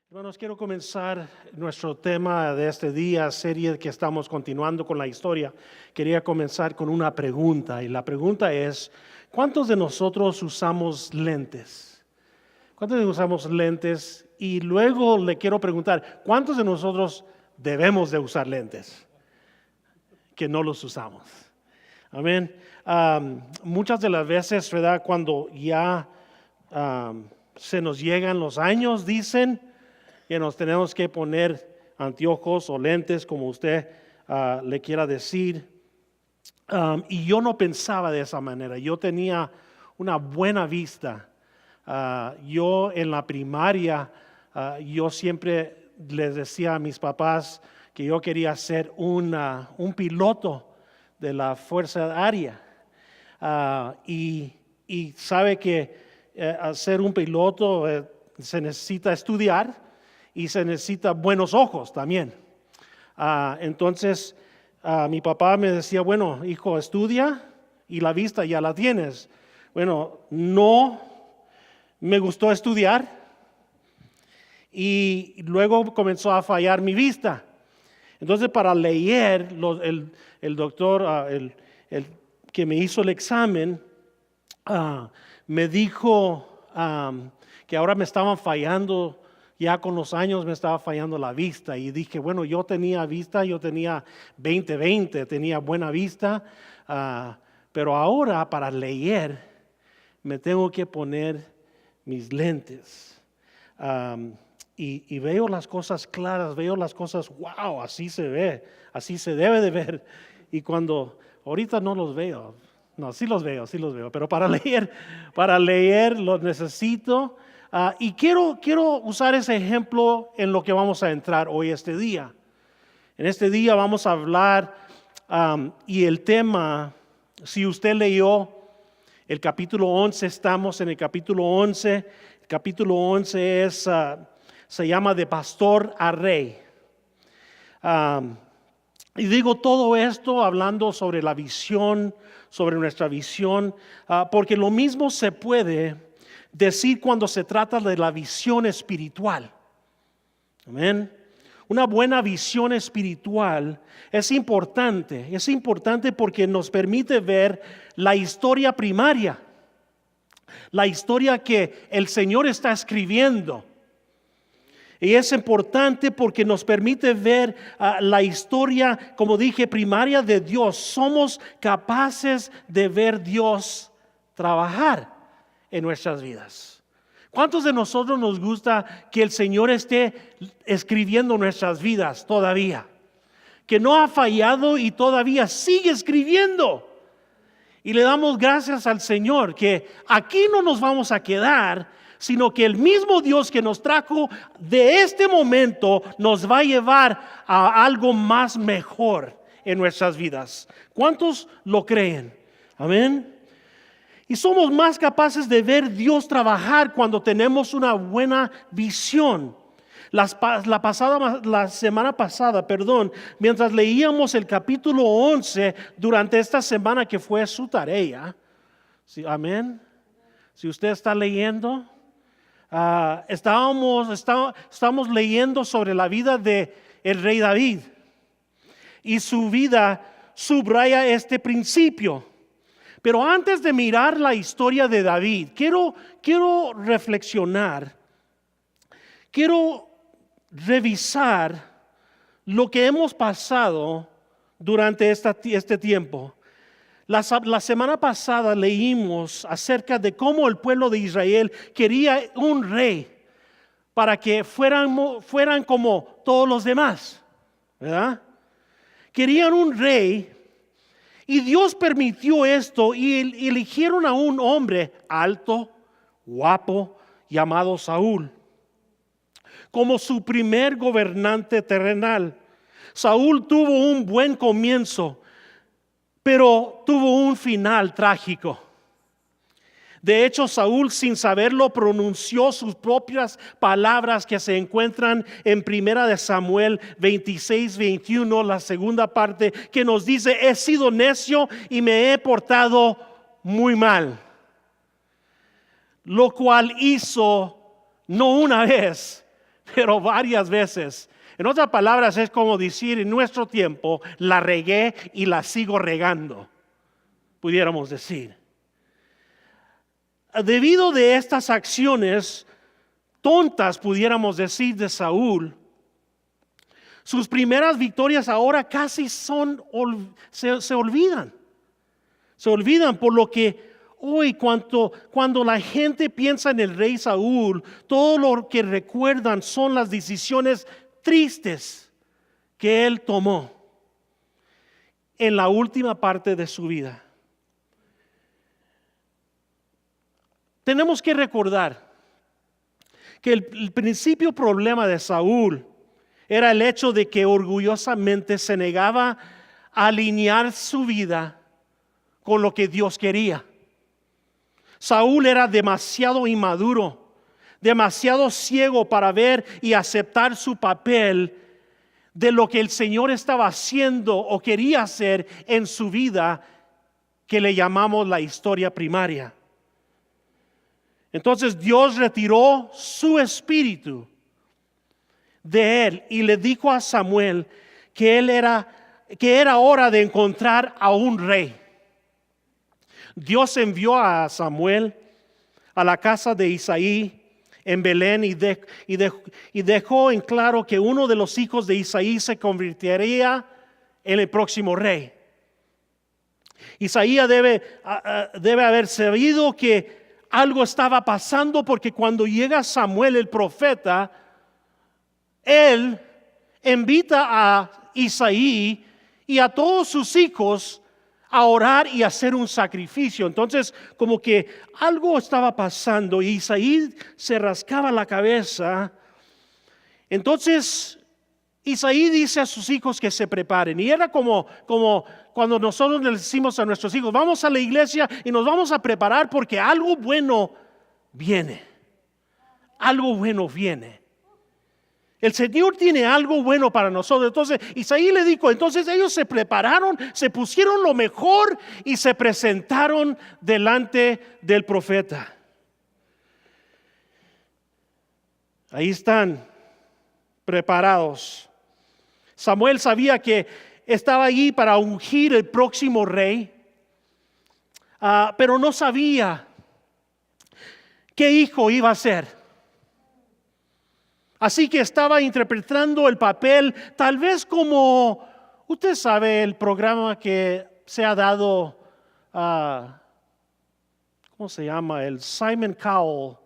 Hermanos, quiero comenzar nuestro tema de este día, serie que estamos continuando con la historia. Quería comenzar con una pregunta y la pregunta es, ¿cuántos de nosotros usamos lentes? ¿Cuántos de nosotros usamos lentes? Y luego le quiero preguntar, ¿cuántos de nosotros debemos de usar lentes? Que no los usamos. Amén. Muchas de las veces, ¿verdad? Cuando ya se nos llegan los años, dicen que nos tenemos que poner anteojos o lentes, como usted le quiera decir. Y yo no pensaba de esa manera. Yo tenía una buena vista. Yo en la primaria, yo siempre les decía a mis papás que yo quería ser un piloto de la Fuerza Aérea. Y sabe que ser un piloto se necesita estudiar y se necesita buenos ojos también. Entonces mi papá me decía, bueno, hijo, estudia y la vista ya la tienes. Bueno, no me gustó estudiar y luego comenzó a fallar mi vista. Entonces para leer, el doctor, el que me hizo el examen, me dijo que ahora me estaban fallando. Ya con los años me estaba fallando la vista y dije, bueno, yo tenía vista, yo tenía 20/20, tenía buena vista, pero ahora para leer me tengo que poner mis lentes y veo las cosas claras, veo las cosas, wow, así se ve, así se debe de ver. Y cuando ahorita no los veo, no, sí los veo, pero para leer los necesito. Y quiero usar ese ejemplo en lo que vamos a entrar hoy este día. En este día vamos a hablar y el tema, si usted leyó el capítulo 11, estamos en el capítulo 11. El capítulo 11 se llama de pastor a rey. Y digo todo esto hablando sobre la visión, sobre nuestra visión, porque lo mismo se puede decir cuando se trata de la visión espiritual. Amén. Una buena visión espiritual es importante porque nos permite ver la historia primaria, la historia que el Señor está escribiendo. Y es importante porque nos permite ver la historia, como dije, primaria de Dios. Somos capaces de ver Dios trabajar en nuestras vidas. ¿Cuántos de nosotros nos gusta que el Señor esté escribiendo nuestras vidas todavía? Que no ha fallado y todavía sigue escribiendo. Y le damos gracias al Señor que aquí no nos vamos a quedar, sino que el mismo Dios que nos trajo de este momento nos va a llevar a algo más mejor en nuestras vidas. ¿Cuántos lo creen? Amén. Y somos más capaces de ver Dios trabajar cuando tenemos una buena visión. La semana pasada, mientras leíamos el capítulo 11 durante esta semana que fue su tarea. ¿Sí? Amén. Si usted está leyendo, estábamos leyendo sobre la vida de el rey David. Y su vida subraya este principio. Pero antes de mirar la historia de David, quiero reflexionar, quiero revisar lo que hemos pasado durante este tiempo. La semana pasada leímos acerca de cómo el pueblo de Israel quería un rey para que fueran como todos los demás, ¿verdad? Querían un rey. Y Dios permitió esto y eligieron a un hombre alto, guapo, llamado Saúl, como su primer gobernante terrenal. Saúl tuvo un buen comienzo, pero tuvo un final trágico. De hecho, Saúl, sin saberlo, pronunció sus propias palabras que se encuentran en 1 Samuel 26-21, la segunda parte, que nos dice: he sido necio y me he portado muy mal. Lo cual hizo no una vez, pero varias veces. En otras palabras, es como decir en nuestro tiempo, la regué y la sigo regando, pudiéramos decir. Debido de estas acciones tontas, pudiéramos decir, de Saúl, sus primeras victorias ahora casi se olvidan. Se olvidan, por lo que hoy cuando la gente piensa en el rey Saúl, todo lo que recuerdan son las decisiones tristes que él tomó en la última parte de su vida. Tenemos que recordar que el principio problema de Saúl era el hecho de que orgullosamente se negaba a alinear su vida con lo que Dios quería. Saúl era demasiado inmaduro, demasiado ciego para ver y aceptar su papel de lo que el Señor estaba haciendo o quería hacer en su vida, que le llamamos la historia primaria. Entonces Dios retiró su espíritu de él y le dijo a Samuel que era hora de encontrar a un rey. Dios envió a Samuel a la casa de Isaí en Belén y dejó en claro que uno de los hijos de Isaí se convertiría en el próximo rey. Isaías debe haber sabido que algo estaba pasando, porque cuando llega Samuel el profeta, él invita a Isaí y a todos sus hijos a orar y hacer un sacrificio. Entonces, como que algo estaba pasando y Isaí se rascaba la cabeza. Entonces Isaí dice a sus hijos que se preparen, y era como cuando nosotros le decimos a nuestros hijos: vamos a la iglesia y nos vamos a preparar porque algo bueno viene. Algo bueno viene. El Señor tiene algo bueno para nosotros. Entonces Isaí le dijo, entonces ellos se prepararon, se pusieron lo mejor y se presentaron delante del profeta. Ahí están, preparados. Samuel sabía que estaba allí para ungir el próximo rey, pero no sabía qué hijo iba a ser. Así que estaba interpretando el papel, tal vez como, usted sabe, el programa que se ha dado, ¿cómo se llama? El Simon Cowell,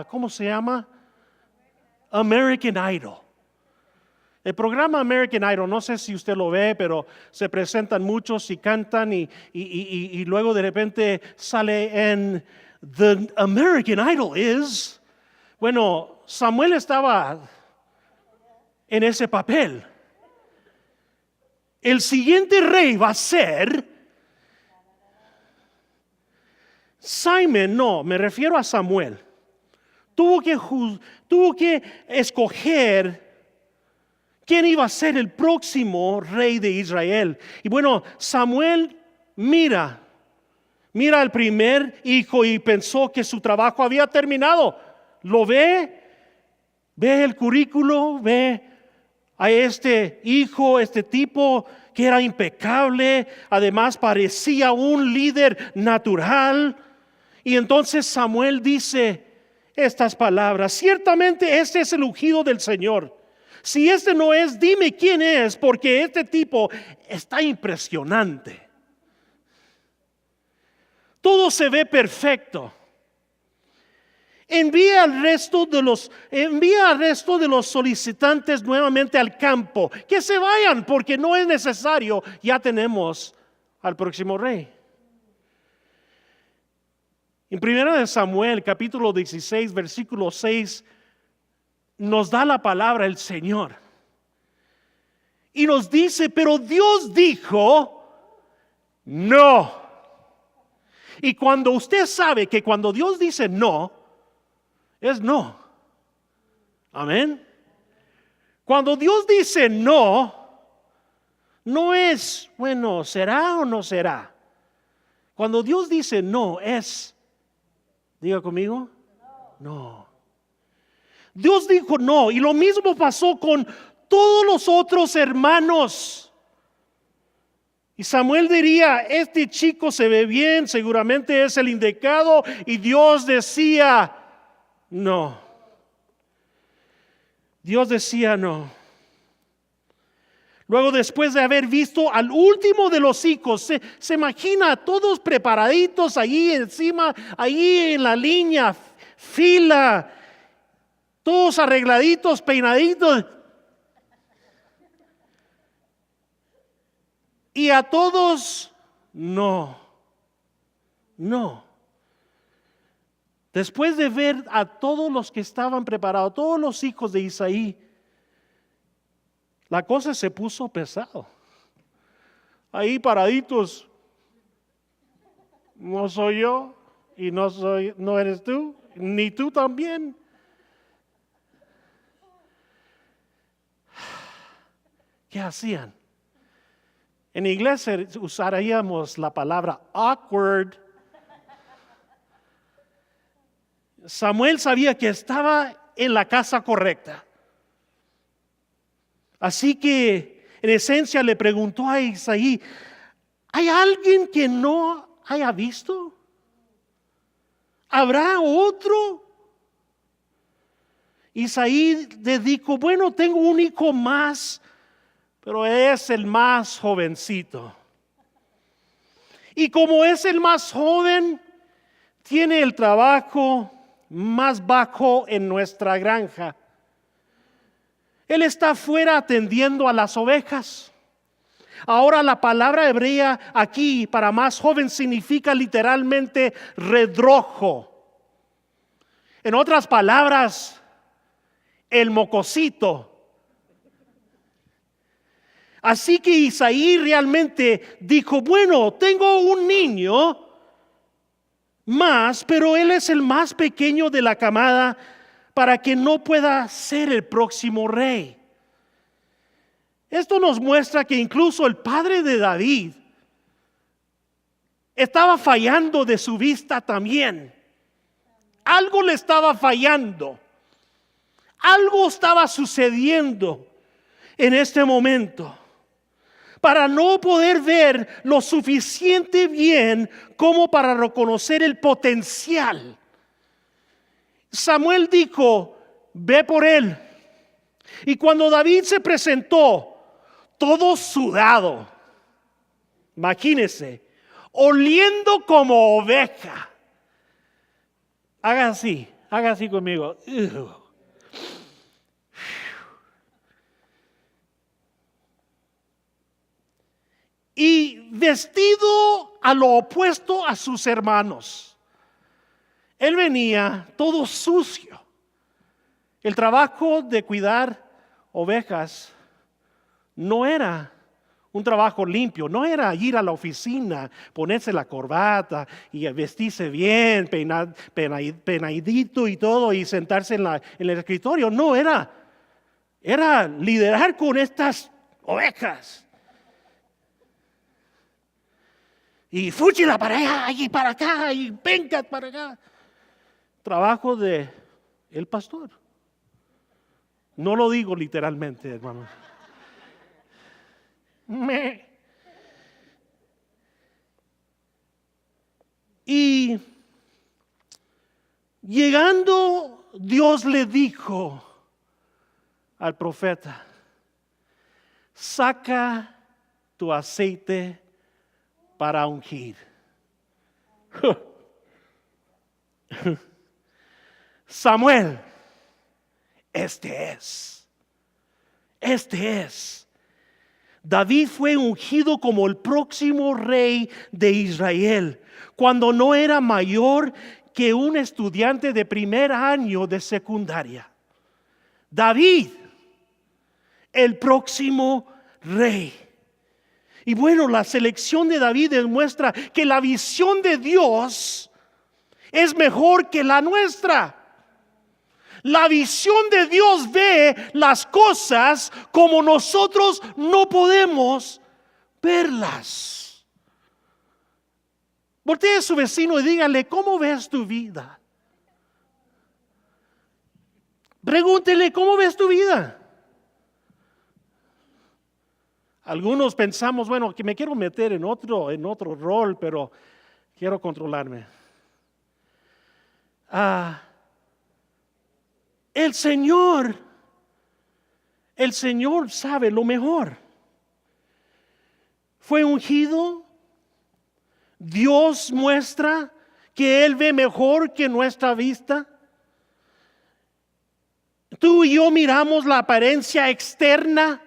¿cómo se llama? American Idol. El programa American Idol, no sé si usted lo ve, pero se presentan muchos y cantan y luego de repente sale en The American Idol is... Bueno, Samuel estaba en ese papel. El siguiente rey va a ser Simon, no, me refiero a Samuel. Tuvo que escoger quién iba a ser el próximo rey de Israel. Y bueno, Samuel mira al primer hijo y pensó que su trabajo había terminado. Lo ve el currículo, ve a este hijo, este tipo que era impecable, además parecía un líder natural. Y entonces Samuel dice estas palabras: ciertamente este es el ungido del Señor. Si este no es, dime quién es, porque este tipo está impresionante. Todo se ve perfecto. Envía al resto de los solicitantes nuevamente al campo, que se vayan, porque no es necesario, ya tenemos al próximo rey. En 1 Samuel capítulo 16 versículo 6 nos da la palabra el Señor y nos dice: pero Dios dijo no. Y cuando usted sabe que cuando Dios dice no, es no. Amén. Cuando Dios dice no, no es, bueno, ¿será o no será? Cuando Dios dice no, es, diga conmigo, no. Dios dijo no, y lo mismo pasó con todos los otros hermanos. Y Samuel diría, este chico se ve bien, seguramente es el indicado, y Dios decía no. Dios decía no. Luego, después de haber visto al último de los hijos, se imagina todos preparaditos allí encima, allí en la línea, fila, todos arregladitos, peinaditos. Y a todos, no. Después de ver a todos los que estaban preparados, todos los hijos de Isaí, la cosa se puso pesado. Ahí paraditos. No soy yo y no eres tú, ni tú también. ¿Qué hacían? En inglés usaríamos la palabra awkward. Samuel sabía que estaba en la casa correcta. Así que en esencia le preguntó a Isaí, ¿hay alguien que no haya visto? ¿Habrá otro? Isaí le dijo, bueno, tengo un hijo más, pero es el más jovencito. Y como es el más joven, tiene el trabajo más bajo en nuestra granja. Él está afuera atendiendo a las ovejas. Ahora la palabra hebrea aquí para más joven significa literalmente redrojo. En otras palabras, el mocosito. Así que Isaí realmente dijo, bueno, tengo un niño más, pero él es el más pequeño de la camada para que no pueda ser el próximo rey. Esto nos muestra que incluso el padre de David estaba fallando de su vista también. Algo le estaba fallando. Algo estaba sucediendo en este momento para no poder ver lo suficiente bien como para reconocer el potencial. Samuel dijo, ve por él. Y cuando David se presentó, todo sudado, imagínese, oliendo como oveja. Haga así conmigo. Y vestido a lo opuesto a sus hermanos. Él venía todo sucio. El trabajo de cuidar ovejas no era un trabajo limpio, no era ir a la oficina, ponerse la corbata y vestirse bien, peinadito y todo y sentarse en el escritorio. No, era liderar con estas ovejas. Y fúchila para allá y para acá y venga para acá. Trabajo de el pastor. No lo digo literalmente, hermanos. Y llegando, Dios le dijo al profeta, saca tu aceite para ungir. Samuel, este es. David fue ungido como el próximo rey de Israel cuando no era mayor que un estudiante de primer año de secundaria. David, el próximo rey. Y bueno, la selección de David demuestra que la visión de Dios es mejor que la nuestra. La visión de Dios ve las cosas como nosotros no podemos verlas. Voltee a su vecino y dígale, ¿cómo ves tu vida? Pregúntele, ¿cómo ves tu vida? Algunos pensamos, bueno, que me quiero meter en otro rol, pero quiero controlarme. El Señor sabe lo mejor. Fue ungido. Dios muestra que Él ve mejor que nuestra vista. Tú y yo miramos la apariencia externa,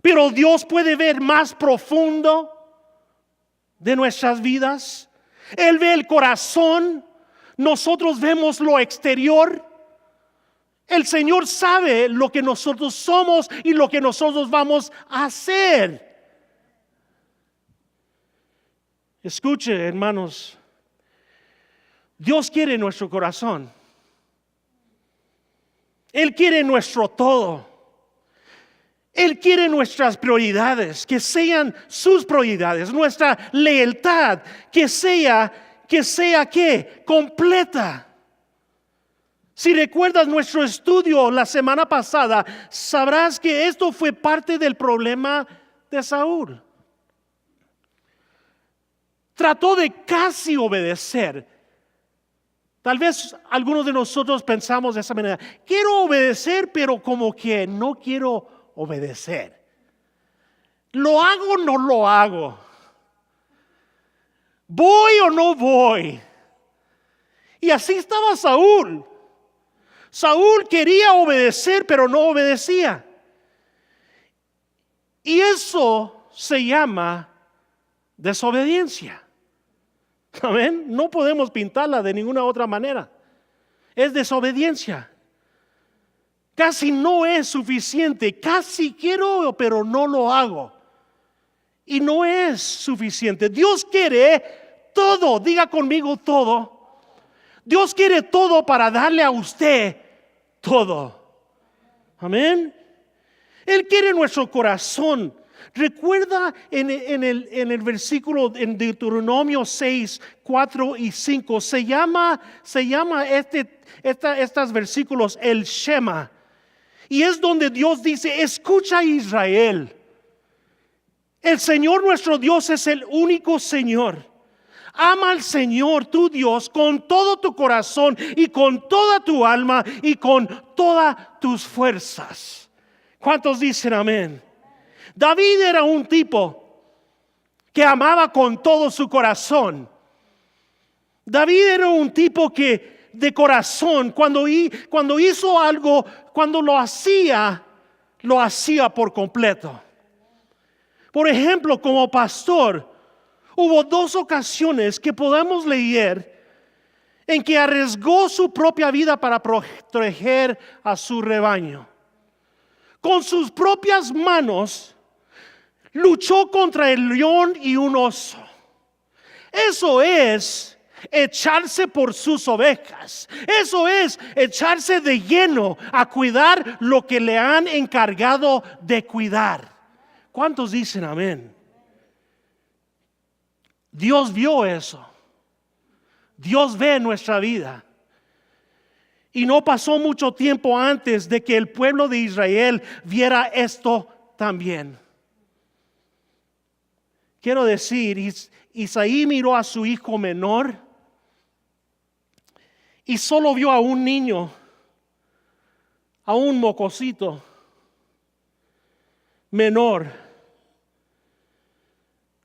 pero Dios puede ver más profundo de nuestras vidas. Él ve el corazón, nosotros vemos lo exterior. El Señor sabe lo que nosotros somos y lo que nosotros vamos a hacer. Escuche, hermanos, Dios quiere nuestro corazón. Él quiere nuestro todo. Él quiere nuestras prioridades, que sean sus prioridades, nuestra lealtad, que sea ¿qué? Completa. Si recuerdas nuestro estudio la semana pasada, sabrás que esto fue parte del problema de Saúl. Trató de casi obedecer. Tal vez algunos de nosotros pensamos de esa manera: quiero obedecer, pero como que no quiero obedecer. ¿Lo hago o no lo hago? ¿Voy o no voy? Y así estaba Saúl. Saúl quería obedecer, pero no obedecía. Y eso se llama desobediencia. Amén. No podemos pintarla de ninguna otra manera. Es desobediencia. Casi no es suficiente. Casi quiero, pero no lo hago. Y no es suficiente. Dios quiere todo. Diga conmigo todo. Dios quiere todo para darle a usted todo. Amén. Él quiere nuestro corazón. Recuerda en el versículo en Deuteronomio 6, 4 y 5, se llama estos versículos el Shema. Y es donde Dios dice: escucha, Israel, el Señor nuestro Dios es el único Señor. Ama al Señor tu Dios con todo tu corazón y con toda tu alma y con todas tus fuerzas. ¿Cuántos dicen amén? David era un tipo que amaba con todo su corazón. David era un tipo que de corazón, cuando hizo algo, cuando lo hacía por completo. Por ejemplo, como pastor, hubo 2 ocasiones que podemos leer en que arriesgó su propia vida para proteger a su rebaño. Con sus propias manos luchó contra el león y un oso. Eso es echarse por sus ovejas. Eso es echarse de lleno a cuidar lo que le han encargado de cuidar. ¿Cuántos dicen amén? Dios vio eso. Dios ve nuestra vida. Y no pasó mucho tiempo antes de que el pueblo de Israel viera esto también. Quiero decir, Isaí miró a su hijo menor y solo vio a un niño, a un mocosito menor,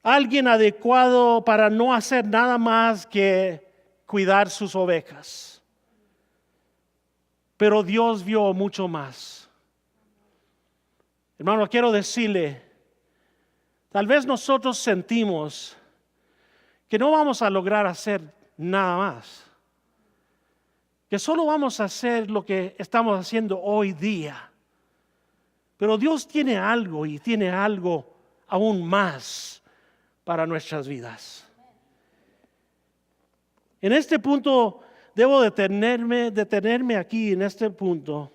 alguien adecuado para no hacer nada más que cuidar sus ovejas. Pero Dios vio mucho más. Hermano, quiero decirle, tal vez nosotros sentimos que no vamos a lograr hacer nada más, que solo vamos a hacer lo que estamos haciendo hoy día. Pero Dios tiene algo y tiene algo aún más para nuestras vidas. En este punto debo detenerme aquí en este punto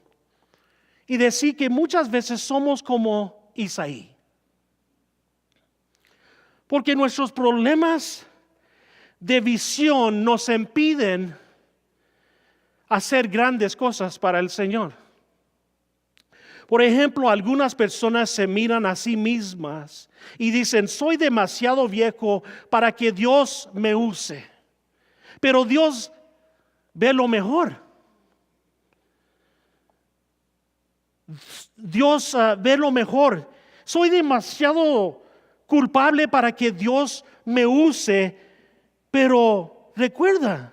y decir que muchas veces somos como Isaí. Porque nuestros problemas de visión nos impiden hacer grandes cosas para el Señor. Por ejemplo, algunas personas se miran a sí mismas y dicen, soy demasiado viejo para que Dios me use. Pero Dios ve lo mejor. Dios ve lo mejor. Soy demasiado culpable para que Dios me use, pero recuerda,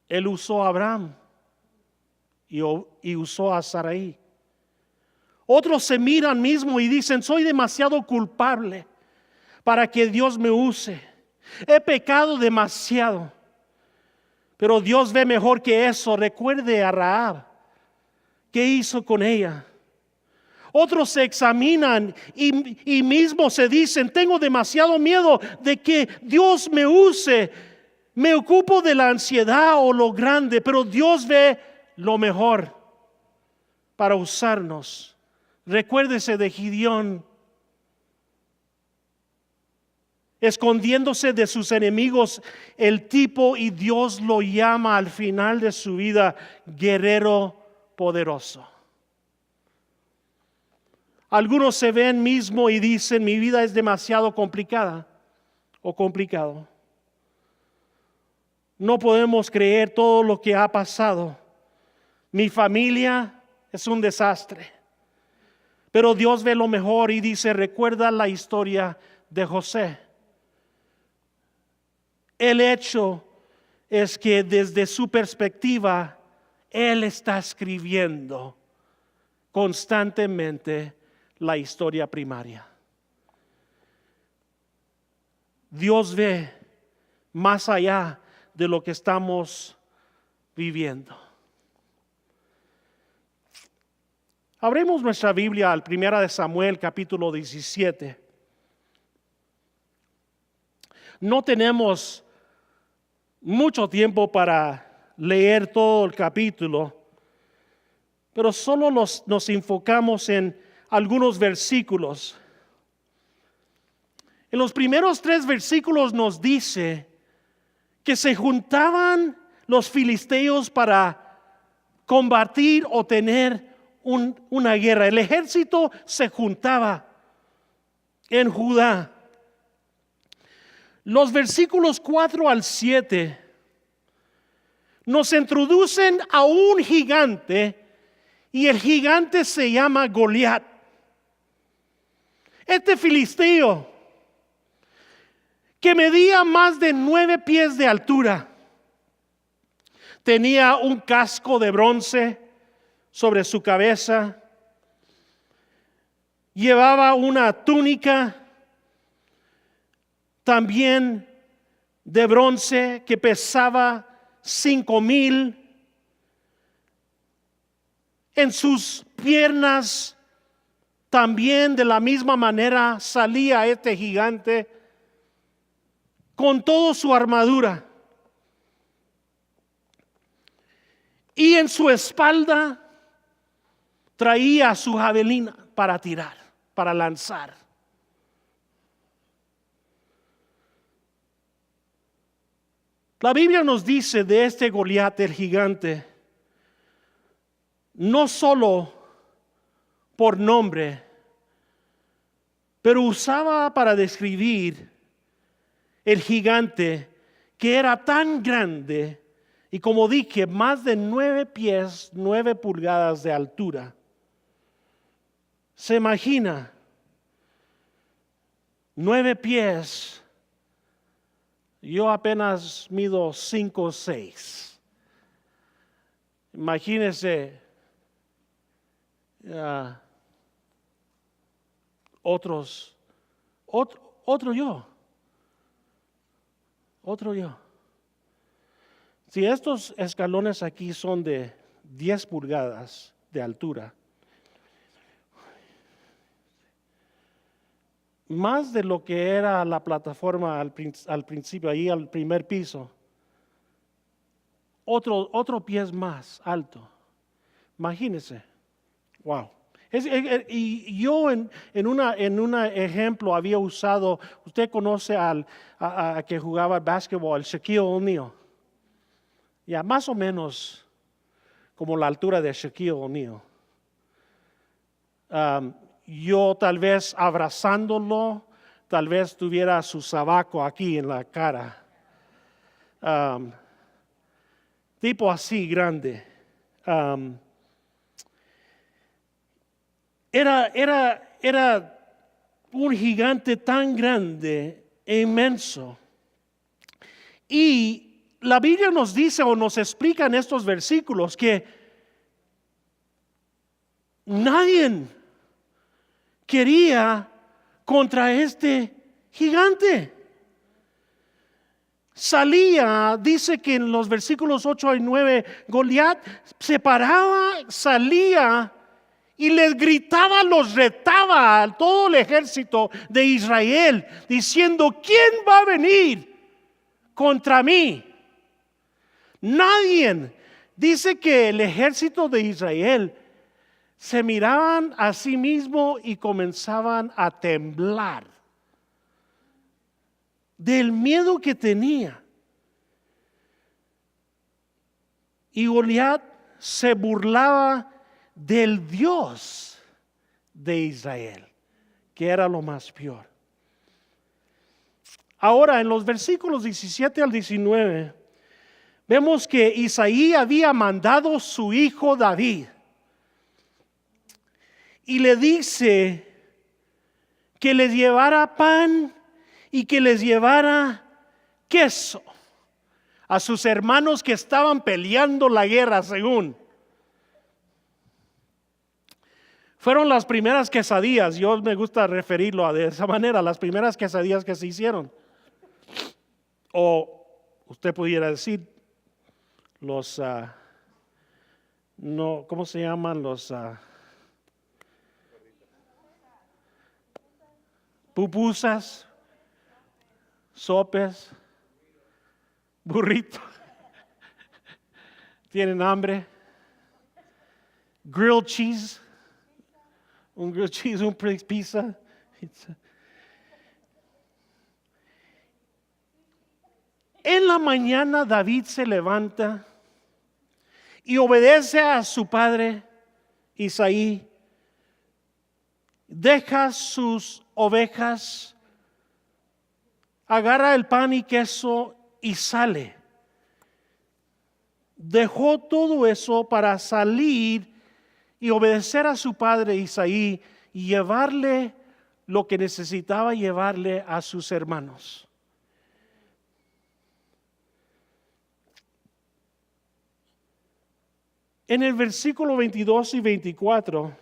Él usó a Abraham y usó a Sarai. Otros se miran mismo y dicen, soy demasiado culpable para que Dios me use. He pecado demasiado, pero Dios ve mejor que eso. Recuerde a Rahab, ¿qué hizo con ella? Otros se examinan y mismo se dicen, tengo demasiado miedo de que Dios me use. Me ocupo de la ansiedad o lo grande, pero Dios ve lo mejor para usarnos. Recuérdese de Gideón, escondiéndose de sus enemigos, el tipo, y Dios lo llama al final de su vida guerrero poderoso. Algunos se ven mismo y dicen, mi vida es demasiado complicada o complicado. No podemos creer todo lo que ha pasado. Mi familia es un desastre. Pero Dios ve lo mejor y dice, recuerda la historia de José. El hecho es que desde su perspectiva, Él está escribiendo constantemente la historia primaria. Dios ve más allá de lo que estamos viviendo. Abremos nuestra Biblia al 1 de Samuel capítulo 17. No tenemos mucho tiempo para leer todo el capítulo, pero solo nos enfocamos en algunos versículos. En los primeros 3 versículos nos dice que se juntaban los filisteos para combatir o tener una guerra. El ejército se juntaba en Judá. Los versículos 4 al 7 nos introducen a un gigante, y el gigante se llama Goliat. Este filisteo, que medía más de 9 pies de altura, tenía un casco de bronce sobre su cabeza, llevaba una túnica también de bronce que pesaba 5,000. En sus piernas también de la misma manera salía este gigante con toda su armadura. Y en su espalda traía su javelina para tirar, para lanzar. La Biblia nos dice de este Goliat, el gigante, no solo por nombre, pero usaba para describir el gigante que era tan grande y, como dije, más de 9 pies, 9 pulgadas de altura. Se imagina 9 pies. Yo apenas mido 5 o 6. Imagínense otro yo. Otro yo. Si estos escalones aquí son de 10 pulgadas de altura, más de lo que era la plataforma al principio, ahí al primer piso, otro pie más alto. Imagínense. Wow. Y yo en un ejemplo había usado, usted conoce a que jugaba básquetbol, el Shaquille O'Neal. ya más o menos como la altura de Shaquille O'Neal. Yo tal vez abrazándolo, tal vez tuviera su sabaco aquí en la cara. Tipo así grande. Era un gigante tan grande e inmenso. Y la Biblia nos dice o nos explica en estos versículos que nadie quería contra este gigante. Salía, dice que en los versículos 8 y 9, Goliat se paraba, salía y les gritaba, los retaba a todo el ejército de Israel, diciendo: ¿quién va a venir contra mí? Nadie. Dice que el ejército de Israel se miraban a sí mismo y comenzaban a temblar del miedo que tenía. Y Goliat se burlaba del Dios de Israel, que era lo más peor. Ahora, en los versículos 17 al 19, vemos que Isaí había mandado a su hijo David y le dice que les llevara pan y que les llevara queso a sus hermanos que estaban peleando la guerra, según. Fueron las primeras quesadillas, yo me gusta referirlo de esa manera, las primeras quesadillas que se hicieron. O usted pudiera decir los, no, ¿cómo se llaman los? Pupusas, sopes, burritos. ¿Tienen hambre? Grilled cheese, un grilled cheese, un pizza. En la mañana David se levanta y obedece a su padre Isaí. Deja sus ovejas, agarra el pan y queso y sale. Dejó todo eso para salir y obedecer a su padre Isaí y llevarle lo que necesitaba llevarle a sus hermanos. En el versículo 22 y 24,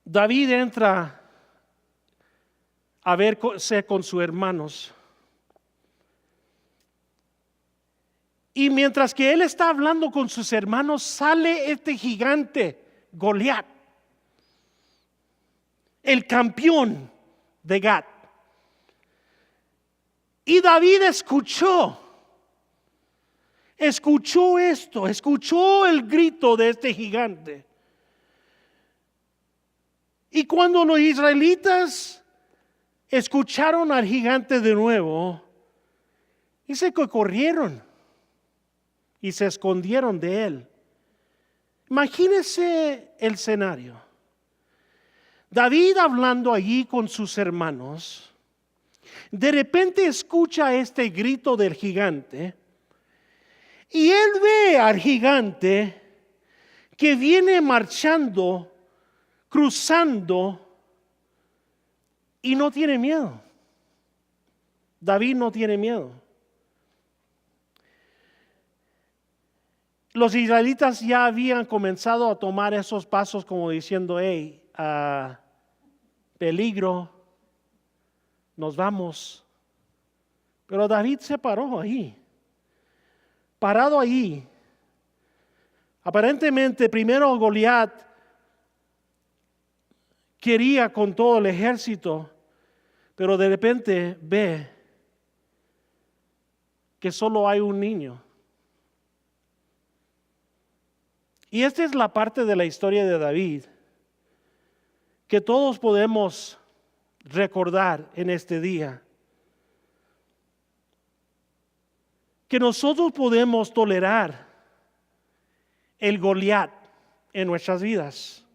David entra a verse con sus hermanos. Y mientras que él está hablando con sus hermanos, sale este gigante, Goliat, el campeón de Gat. Y David escuchó esto, escuchó el grito de este gigante. Y cuando los israelitas escucharon al gigante de nuevo, dice que corrieron y se escondieron de él. Imagínese el escenario. David hablando allí con sus hermanos, de repente escucha este grito del gigante y él ve al gigante que viene marchando, cruzando, y no tiene miedo. David no tiene miedo. Los israelitas ya habían comenzado a tomar esos pasos como diciendo: hey, peligro, nos vamos. Pero David se paró ahí, parado ahí. Aparentemente primero Goliat quería con todo el ejército, pero de repente ve que solo hay un niño. Y esta es la parte de la historia de David que todos podemos recordar en este día. que nosotros podemos tolerar el Goliat en nuestras vidas.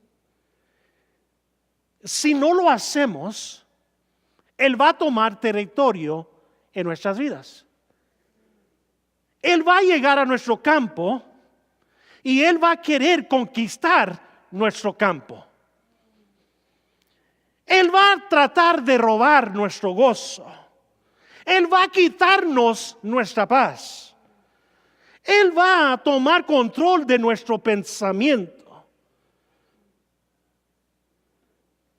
Si no lo hacemos, Él va a tomar territorio en nuestras vidas. Él va a llegar a nuestro campo y Él va a querer conquistar nuestro campo. Él va a tratar de robar nuestro gozo. Él va a quitarnos nuestra paz. Él va a tomar control de nuestro pensamiento.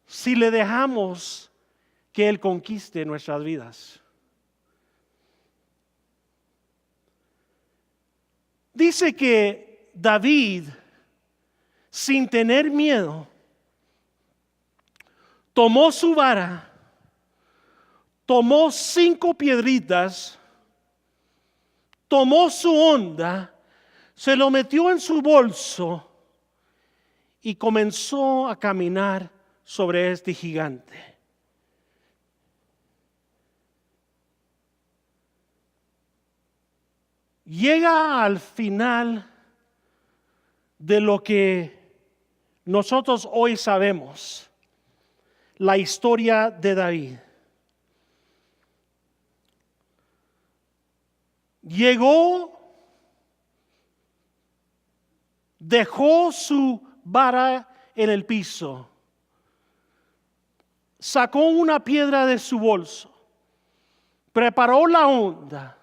Si le dejamos que Él conquiste nuestras vidas. Dice que David, sin tener miedo, tomó su vara, tomó 5 piedritas, tomó su honda, se lo metió en su bolso y comenzó a caminar sobre este gigante. Llega al final de lo que nosotros hoy sabemos, la historia de David. Llegó, dejó su vara en el piso, sacó una piedra de su bolso, preparó la honda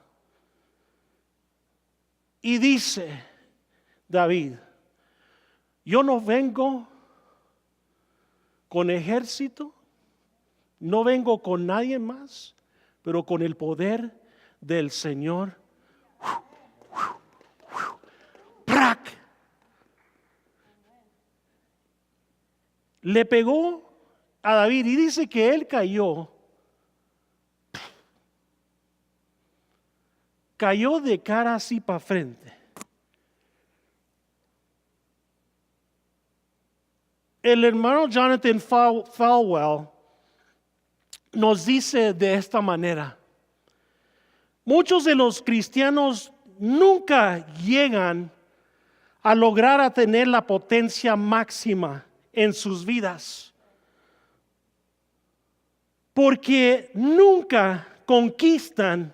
y dice David: yo no vengo con ejército, no vengo con nadie más, pero con el poder del Señor. ¡Prac! Le pegó a David y dice que él cayó de cara así para frente. El hermano Jonathan Falwell nos dice de esta manera: muchos de los cristianos nunca llegan a lograr a tener la potencia máxima en sus vidas, porque nunca conquistan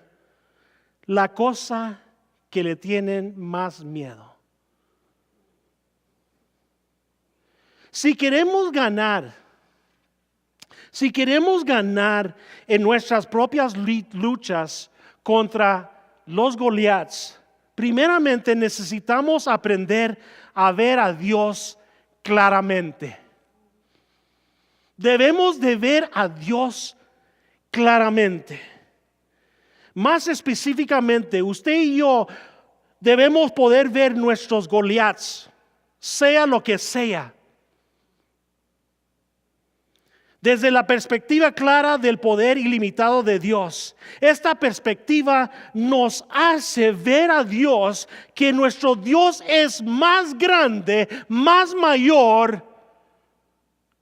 la cosa que le tienen más miedo. Si queremos ganar en nuestras propias luchas contra los Goliats, primeramente necesitamos aprender a ver a Dios claramente. Debemos de ver a Dios claramente. Más específicamente, usted y yo debemos poder ver nuestros Goliats, sea lo que sea, desde la perspectiva clara del poder ilimitado de Dios. Esta perspectiva nos hace ver a Dios, que nuestro Dios es más grande, más mayor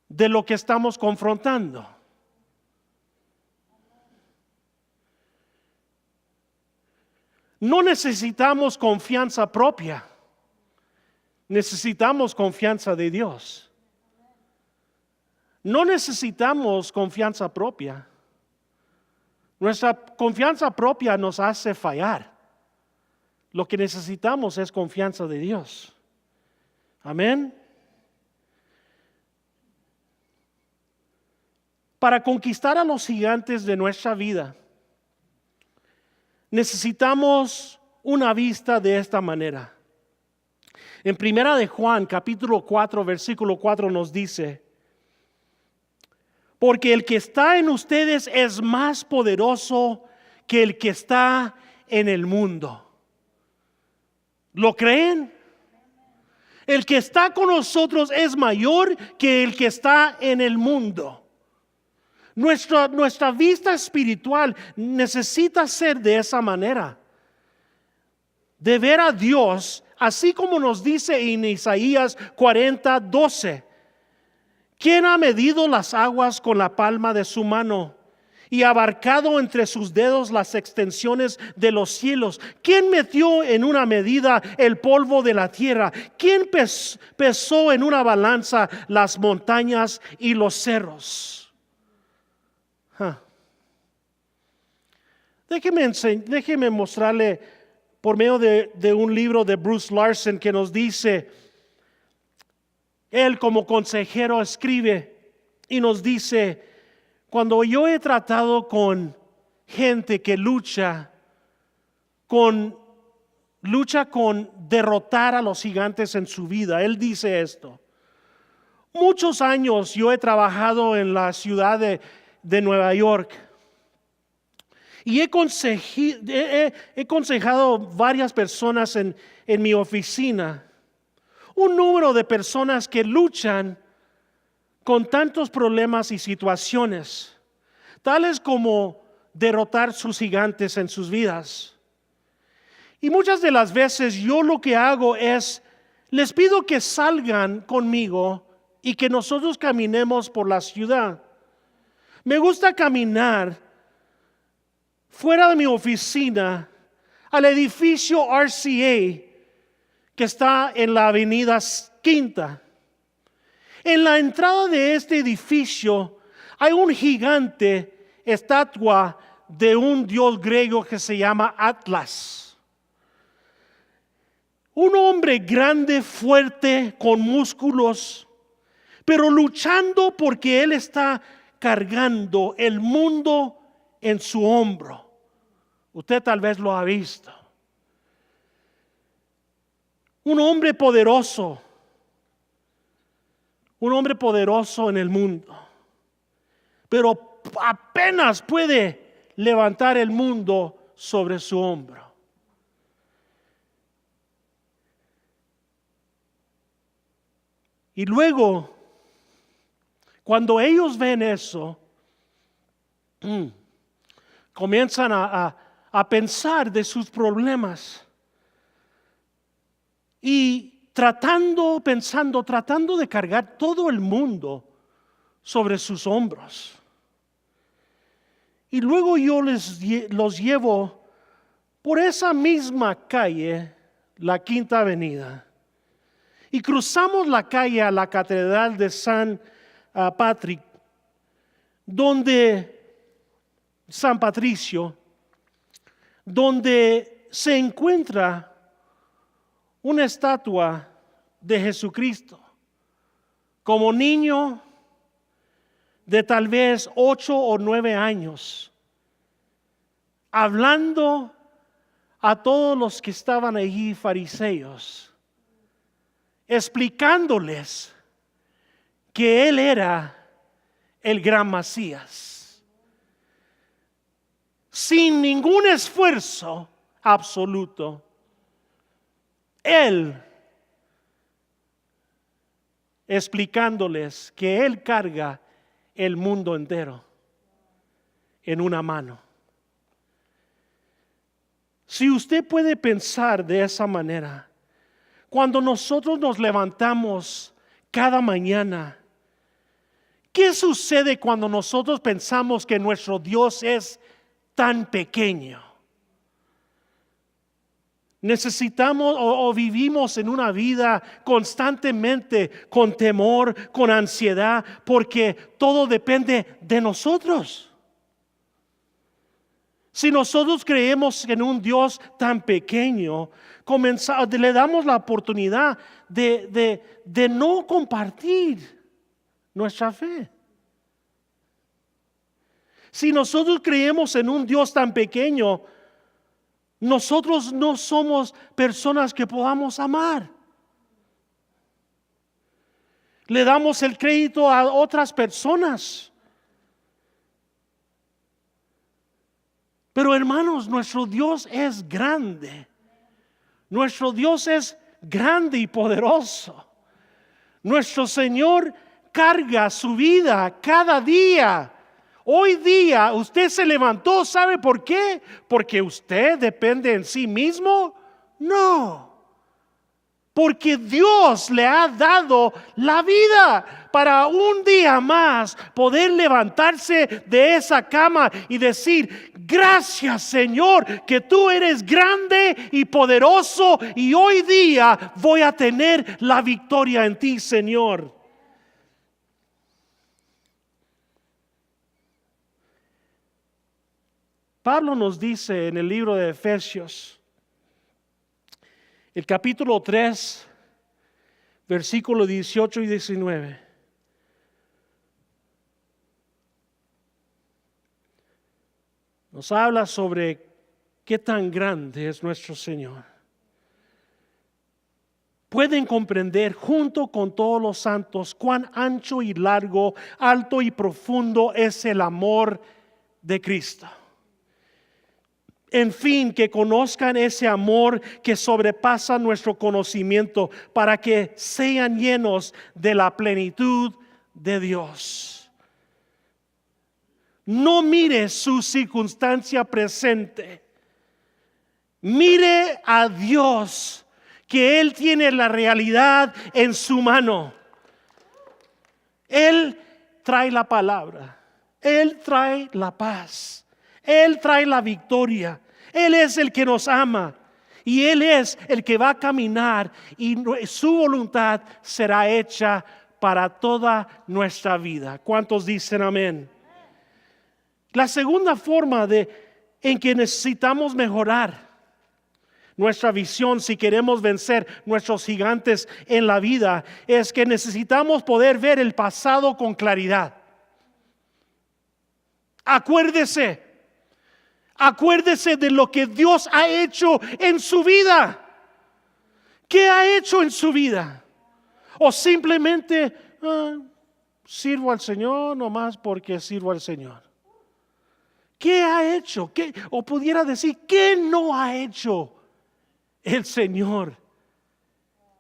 de lo que estamos confrontando. No necesitamos confianza propia, necesitamos confianza de Dios. No necesitamos confianza propia. Nuestra confianza propia nos hace fallar. Lo que necesitamos es confianza de Dios. Amén. Para conquistar a los gigantes de nuestra vida, necesitamos una vista de esta manera. En 1 de Juan, capítulo 4, versículo 4 nos dice: porque el que está en ustedes es más poderoso que el que está en el mundo. ¿Lo creen? El que está con nosotros es mayor que el que está en el mundo. Nuestra vista espiritual necesita ser de esa manera. De ver a Dios, así como nos dice en Isaías 40:12. ¿Quién ha medido las aguas con la palma de su mano y abarcado entre sus dedos las extensiones de los cielos? ¿Quién metió en una medida el polvo de la tierra? ¿Quién pesó en una balanza las montañas y los cerros? Déjeme mostrarle por medio de un libro de Bruce Larson que nos dice, él como consejero escribe y nos dice: cuando yo he tratado con gente que lucha con derrotar a los gigantes en su vida, él dice esto: muchos años yo he trabajado en la ciudad de Nueva York y he aconsejado varias personas en mi oficina, un número de personas que luchan con tantos problemas y situaciones, tales como derrotar sus gigantes en sus vidas. Y muchas de las veces yo lo que hago es, les pido que salgan conmigo y que nosotros caminemos por la ciudad. Me gusta caminar fuera de mi oficina al edificio RCA que está en la avenida Quinta. En la entrada de este edificio hay un gigante estatua de un dios griego que se llama Atlas. Un hombre grande, fuerte, con músculos, pero luchando porque él está cargando el mundo en su hombro. Usted tal vez lo ha visto. Un hombre poderoso en el mundo, pero apenas puede levantar el mundo sobre su hombro. Y luego, cuando ellos ven eso, comienzan a pensar de sus problemas y tratando de cargar todo el mundo sobre sus hombros. Y luego yo los llevo por esa misma calle, la Quinta Avenida, y cruzamos la calle a la Catedral de San Patricio, donde se encuentra una estatua de Jesucristo, como niño de tal vez 8 o 9 años, hablando a todos los que estaban allí, fariseos, explicándoles que Él era el gran Mesías, sin ningún esfuerzo absoluto. Él explicándoles que Él carga el mundo entero en una mano. Si usted puede pensar de esa manera, cuando nosotros nos levantamos cada mañana, ¿qué sucede cuando nosotros pensamos que nuestro Dios es tan pequeño? Necesitamos o vivimos en una vida constantemente con temor, con ansiedad, porque todo depende de nosotros. Si nosotros creemos en un Dios tan pequeño, le damos la oportunidad de no compartir nuestra fe. Si nosotros creemos en un Dios tan pequeño, nosotros no somos personas que podamos amar. Le damos el crédito a otras personas. Pero hermanos, nuestro Dios es grande. Nuestro Dios es grande y poderoso. Nuestro Señor carga su vida cada día. Hoy día usted se levantó, ¿sabe por qué? ¿Porque usted depende en sí mismo? No. porque Dios le ha dado la vida para un día más poder levantarse de esa cama y decir: gracias, Señor, que tú eres grande y poderoso, y hoy día voy a tener la victoria en ti, Señor. Pablo nos dice en el libro de Efesios, el capítulo 3, versículos 18 y 19. Nos habla sobre qué tan grande es nuestro Señor. Pueden comprender junto con todos los santos cuán ancho y largo, alto y profundo es el amor de Cristo. En fin, que conozcan ese amor que sobrepasa nuestro conocimiento, para que sean llenos de la plenitud de Dios. No mire su circunstancia presente. Mire a Dios, que Él tiene la realidad en su mano. Él trae la palabra. Él trae la paz. Él trae la victoria. Él es el que nos ama. Y Él es el que va a caminar, y su voluntad será hecha para toda nuestra vida. ¿Cuántos dicen amén? La segunda forma en que necesitamos mejorar nuestra visión si queremos vencer nuestros gigantes en la vida es que necesitamos poder ver el pasado con claridad. Acuérdese de lo que Dios ha hecho en su vida. ¿Qué ha hecho en su vida? O simplemente sirvo al Señor nomás porque sirvo al Señor. ¿Qué ha hecho? O pudiera decir, ¿qué no ha hecho el Señor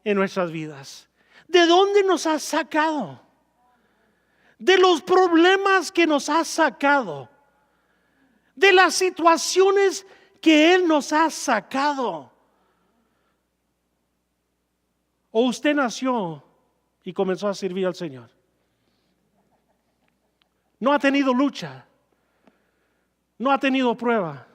en nuestras vidas? ¿De dónde nos ha sacado? De los problemas que nos ha sacado. De las situaciones que Él nos ha sacado. ¿O usted nació y comenzó a servir al Señor? No ha tenido lucha. No ha tenido prueba.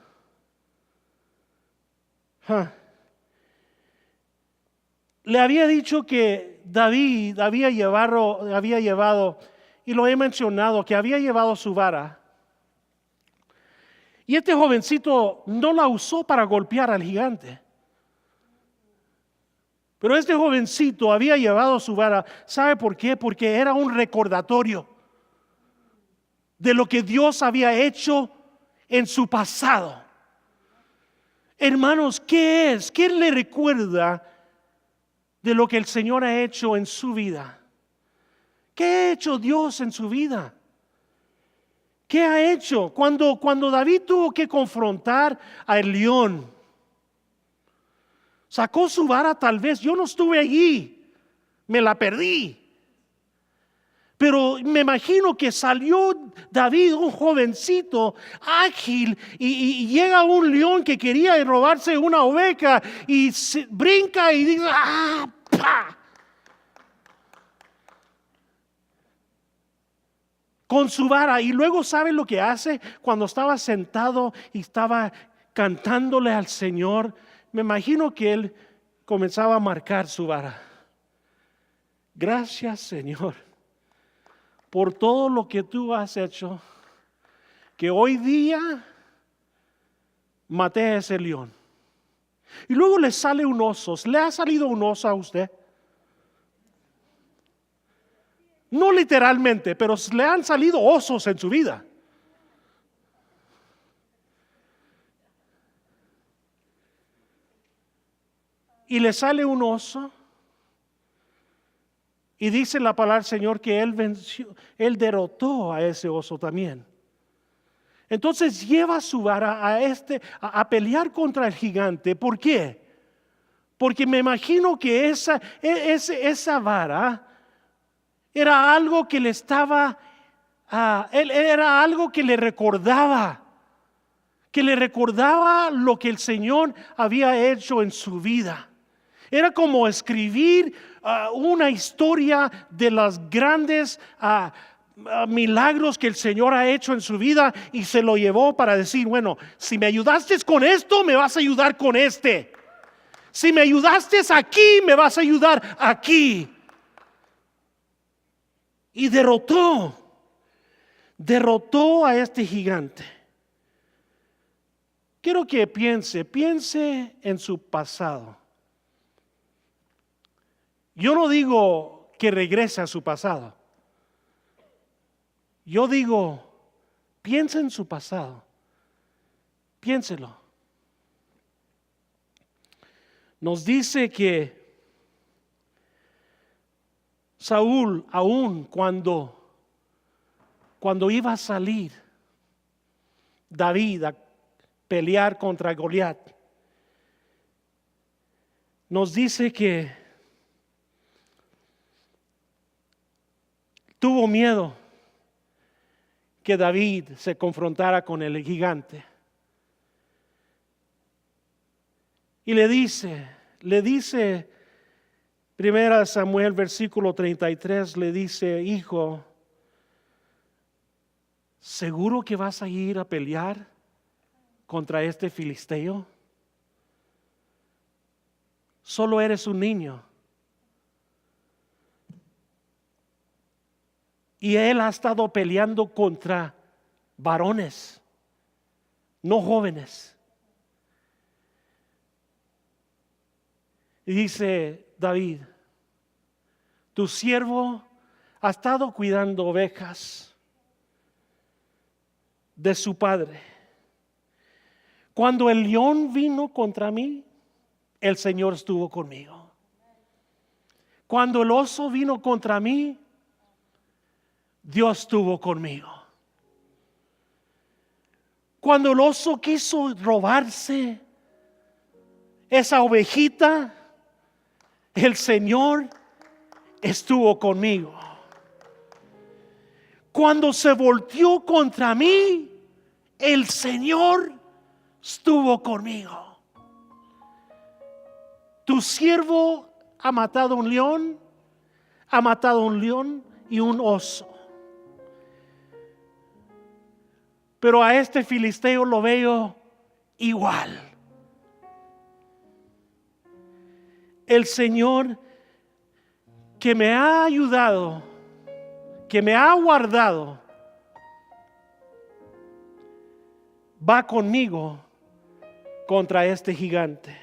Le había dicho que David había llevado, y lo he mencionado, que había llevado su vara. Y este jovencito no la usó para golpear al gigante. Pero este jovencito había llevado su vara. ¿Sabe por qué? Porque era un recordatorio de lo que Dios había hecho en su pasado. Hermanos, ¿qué es? ¿Qué le recuerda de lo que el Señor ha hecho en su vida? ¿Qué ha hecho Dios en su vida? ¿Qué ha hecho? Cuando David tuvo que confrontar al león, sacó su vara. Tal vez yo no estuve allí, me la perdí. Pero me imagino que salió David, un jovencito ágil, y llega un león que quería robarse una oveja y brinca y dice ¡ah! ¡Pah! Con su vara. Y luego, ¿sabe lo que hace? Cuando estaba sentado y estaba cantándole al Señor, me imagino que él comenzaba a marcar su vara. Gracias, Señor, por todo lo que tú has hecho, que hoy día maté a ese león. Y luego le sale un oso. ¿Le ha salido un oso a usted? No literalmente, pero le han salido osos en su vida. Y le sale un oso. Y dice la palabra del Señor que Él venció, Él derrotó a ese oso también. Entonces lleva su vara a pelear contra el gigante. ¿Por qué? Porque me imagino que esa vara era algo que le estaba, era algo que le recordaba lo que el Señor había hecho en su vida. Era como escribir una historia de los grandes milagros que el Señor ha hecho en su vida, y se lo llevó para decir, bueno, si me ayudaste con esto, me vas a ayudar con este. Si me ayudaste aquí, me vas a ayudar aquí. Y derrotó a este gigante. Quiero que piense en su pasado. Yo no digo que regrese a su pasado. Yo digo, piense en su pasado. Piénselo. Nos dice que Saúl, aún cuando iba a salir David a pelear contra Goliat, nos dice que tuvo miedo que David se confrontara con el gigante. Y le dice, 1 Samuel versículo 33, le dice, hijo, ¿seguro que vas a ir a pelear contra este filisteo? Solo eres un niño. Y él ha estado peleando contra varones, no jóvenes. Y dice David, tu siervo ha estado cuidando ovejas de su padre. Cuando el león vino contra mí, el Señor estuvo conmigo. Cuando el oso vino contra mí, Dios estuvo conmigo. Cuando el oso quiso robarse esa ovejita, el Señor estuvo conmigo. Cuando se volteó contra mí, el Señor estuvo conmigo. Tu siervo ha matado un león y un oso. Pero a este filisteo lo veo igual. El Señor que me ha ayudado, que me ha guardado, va conmigo contra este gigante.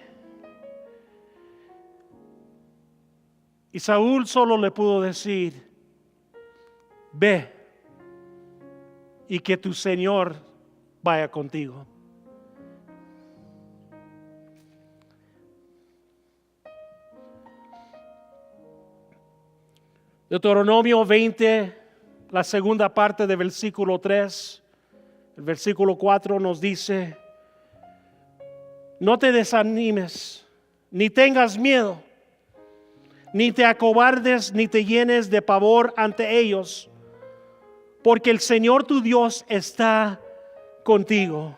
Y Saúl solo le pudo decir, ve y que tu Señor vaya contigo. Deuteronomio 20, la segunda parte del versículo 3, el versículo 4 nos dice, no te desanimes, ni tengas miedo, ni te acobardes, ni te llenes de pavor ante ellos, porque el Señor tu Dios está contigo.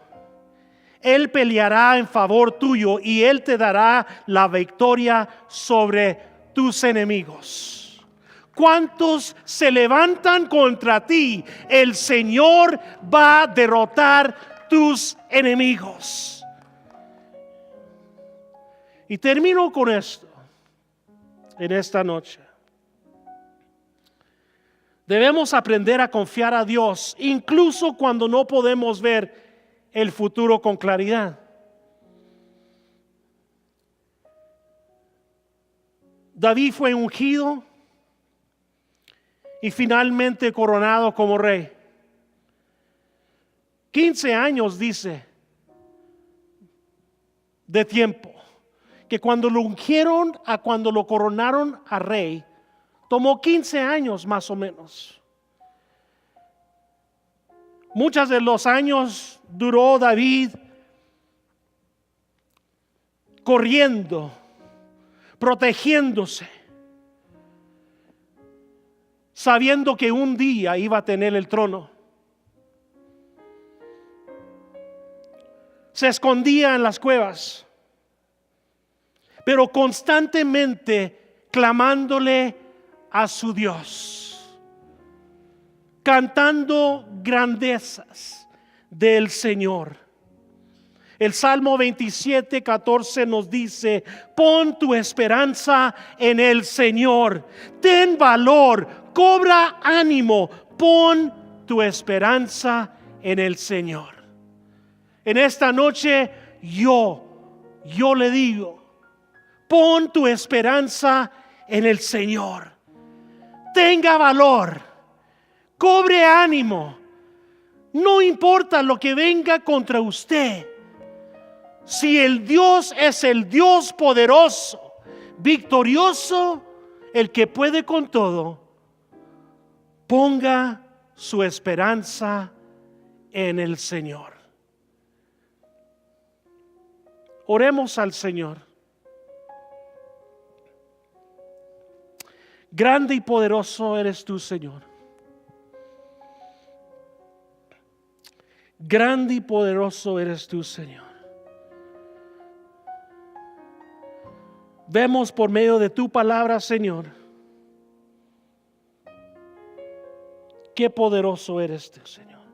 Él peleará en favor tuyo y Él te dará la victoria sobre tus enemigos. ¿Cuántos se levantan contra ti? El Señor va a derrotar tus enemigos. Y termino con esto en esta noche. Debemos aprender a confiar a Dios, incluso cuando no podemos ver el futuro con claridad. David fue ungido y finalmente coronado como rey. 15 años dice de tiempo, que cuando lo ungieron a cuando lo coronaron a rey, tomó 15 años más o menos. Muchos de los años duró David corriendo, protegiéndose, sabiendo que un día iba a tener el trono. Se escondía en las cuevas, pero constantemente clamándole a su Dios, cantando grandezas del Señor. El Salmo 27:14 nos dice: pon tu esperanza en el Señor, ten valor, cobra ánimo, pon tu esperanza en el Señor. En esta noche yo le digo: pon tu esperanza en el Señor, tenga valor, cobre ánimo, no importa lo que venga contra usted. Si el Dios es el Dios poderoso, victorioso, el que puede con todo, ponga su esperanza en el Señor. Oremos al Señor. Grande y poderoso eres tú, Señor. Grande y poderoso eres tú, Señor. Vemos por medio de tu palabra, Señor, qué poderoso eres tú, Señor.